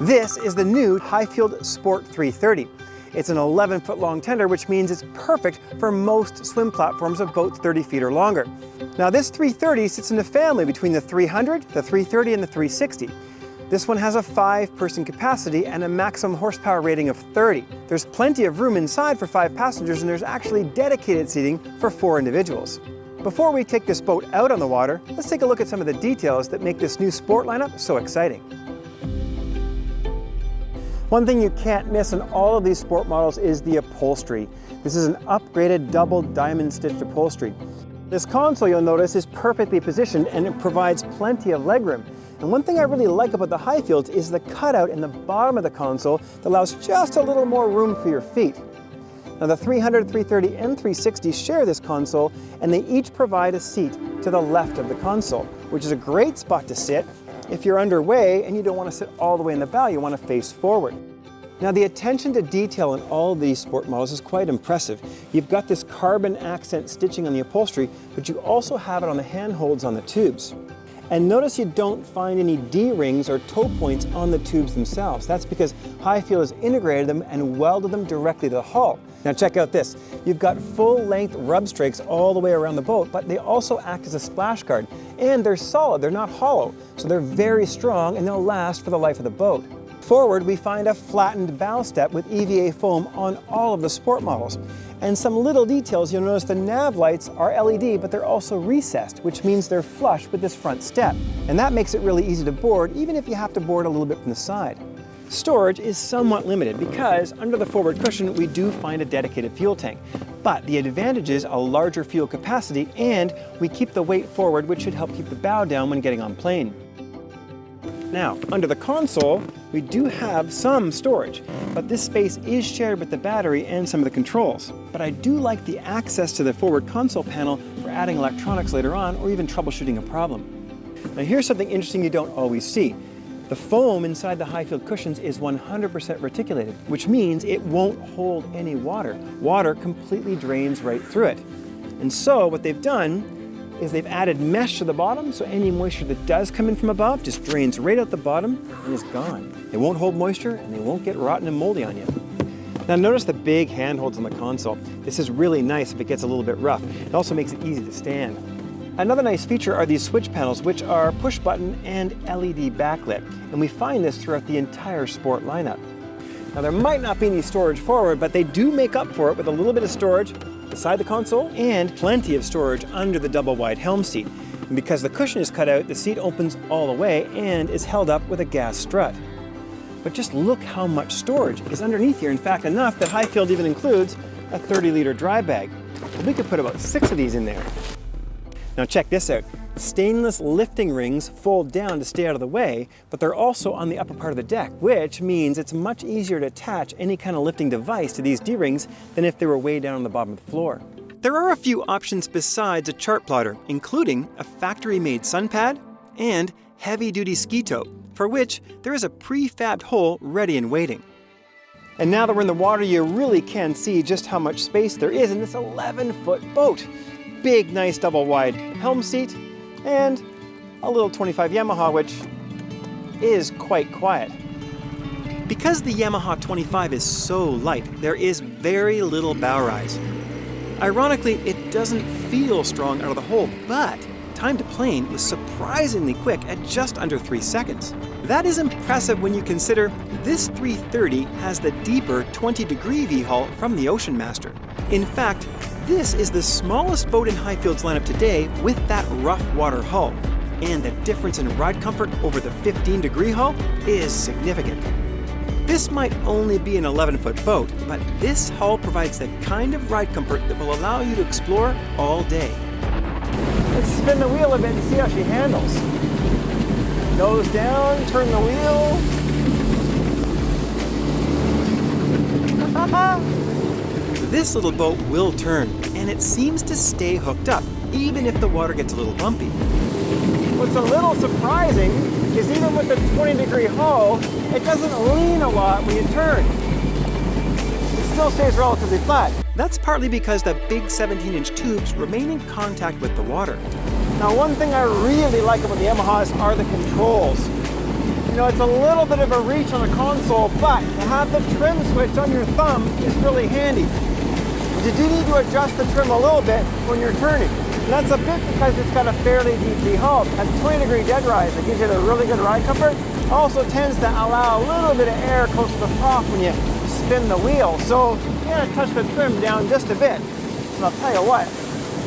This is the new Highfield Sport 330. It's an 11-foot long tender, which means it's perfect for most swim platforms of boats 30 feet or longer. Now this 330 sits in a family between the 300, the 330, and the 360. This one has a 5-person capacity and a maximum horsepower rating of 30. There's plenty of room inside for 5 passengers, and there's actually dedicated seating for 4 individuals. Before we take this boat out on the water, let's take a look at some of the details that make this new sport lineup so exciting. One thing you can't miss in all of these sport models is the upholstery. This is an upgraded double diamond stitched upholstery. This console, you'll notice, is perfectly positioned and it provides plenty of legroom. And one thing I really like about the Highfields is the cutout in the bottom of the console that allows just a little more room for your feet. Now the 300, 330, and 360 share this console, and they each provide a seat to the left of the console, which is a great spot to sit if you're underway and you don't want to sit all the way in the bow, you want to face forward. Now the attention to detail in all of these sport models is quite impressive. You've got this carbon accent stitching on the upholstery, but you also have it on the handholds on the tubes. And notice you don't find any D-rings or toe points on the tubes themselves. That's because Highfield has integrated them and welded them directly to the hull. Now check out this. You've got full-length rub strakes all the way around the boat, but they also act as a splash guard. And they're solid, they're not hollow, so they're very strong and they'll last for the life of the boat. Forward, we find a flattened bow step with EVA foam on all of the sport models. And some little details, you'll notice the nav lights are LED, but they're also recessed, which means they're flush with this front step. And that makes it really easy to board, even if you have to board a little bit from the side. Storage is somewhat limited because under the forward cushion, we do find a dedicated fuel tank. But the advantage is a larger fuel capacity, and we keep the weight forward, which should help keep the bow down when getting on plane. Now, under the console, we do have some storage, but this space is shared with the battery and some of the controls. But I do like the access to the forward console panel for adding electronics later on or even troubleshooting a problem. Now here's something interesting you don't always see. The foam inside the Highfield cushions is 100% reticulated, which means it won't hold any water. Water completely drains right through it. And so what they've done is they've added mesh to the bottom, so any moisture that does come in from above just drains right out the bottom and is gone. They won't hold moisture and they won't get rotten and moldy on you. Now notice the big handholds on the console. This is really nice if it gets a little bit rough. It also makes it easy to stand. Another nice feature are these switch panels, which are push button and LED backlit. And we find this throughout the entire sport lineup. Now there might not be any storage forward, but they do make up for it with a little bit of storage beside the console and plenty of storage under the double wide helm seat. And because the cushion is cut out, the seat opens all the way and is held up with a gas strut. But just look how much storage is underneath here. In fact, enough that Highfield even includes a 30-liter dry bag. We could put about 6 of these in there. Now check this out. Stainless lifting rings fold down to stay out of the way, but they're also on the upper part of the deck, which means it's much easier to attach any kind of lifting device to these D-rings than if they were way down on the bottom of the floor. There are a few options besides a chart plotter, including a factory-made sun pad and heavy-duty ski tow, for which there is a prefabbed hole ready and waiting. And now that we're in the water, you really can see just how much space there is in this 11-foot boat. Big, nice double-wide helm seat, and a little 25 Yamaha, which is quite quiet. Because the Yamaha 25 is so light, there is very little bow rise. Ironically, it doesn't feel strong out of the hole, but time to plane was surprisingly quick at just under 3 seconds. That is impressive when you consider this 330 has the deeper 20-degree V-hull from the Ocean Master. In fact, this is the smallest boat in Highfield's lineup today with that rough water hull, and the difference in ride comfort over the 15-degree hull is significant. This might only be an 11-foot boat, but this hull provides the kind of ride comfort that will allow you to explore all day. Let's spin the wheel a bit and see how she handles. Nose down, turn the wheel. This little boat will turn, and it seems to stay hooked up, even if the water gets a little bumpy. What's a little surprising is even with the 20-degree hull, it doesn't lean a lot when you turn. It still stays relatively flat. That's partly because the big 17-inch tubes remain in contact with the water. Now, one thing I really like about the Yamahas are the controls. You know, it's a little bit of a reach on the console, but to have the trim switch on your thumb is really handy. But you do need to adjust the trim a little bit when you're turning. And that's a bit because it's got a fairly deep hull. At 20-degree dead rise, it gives you a really good ride comfort. Also tends to allow a little bit of air close to the top when you spin the wheel. So you gotta touch the trim down just a bit. And I'll tell you what,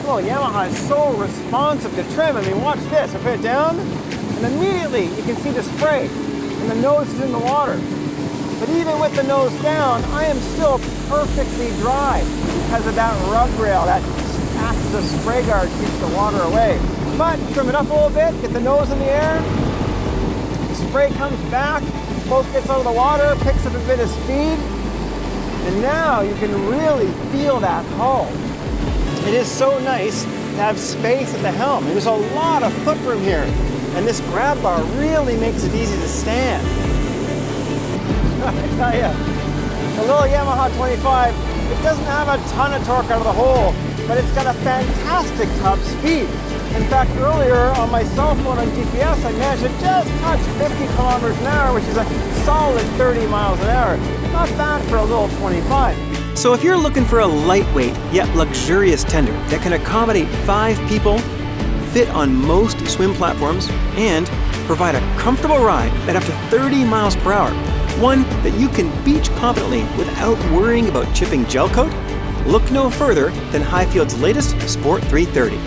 well, Yamaha is so responsive to trim. I mean, watch this. I put it down, and immediately you can see the spray, and the nose is in the water. But even with the nose down, I am still perfectly dry because of that rub rail that acts as a spray guard, keeps the water away. But trim it up a little bit, get the nose in the air, the spray comes back, boat gets out of the water, picks up a bit of speed, and now you can really feel that hull. It is so nice to have space at the helm. There's a lot of footroom here, and this grab bar really makes it easy to stand. I tell you, the little Yamaha 25, it doesn't have a ton of torque out of the hole, but it's got a fantastic top speed. In fact, earlier on my cell phone on GPS, I managed to just touch 50 kilometers an hour, which is a solid 30 miles an hour. Not bad for a little 25. So if you're looking for a lightweight yet luxurious tender that can accommodate 5 people, fit on most swim platforms, and provide a comfortable ride at up to 30 miles per hour, one that you can beach confidently without worrying about chipping gel coat, look no further than Highfield's latest Sport 330.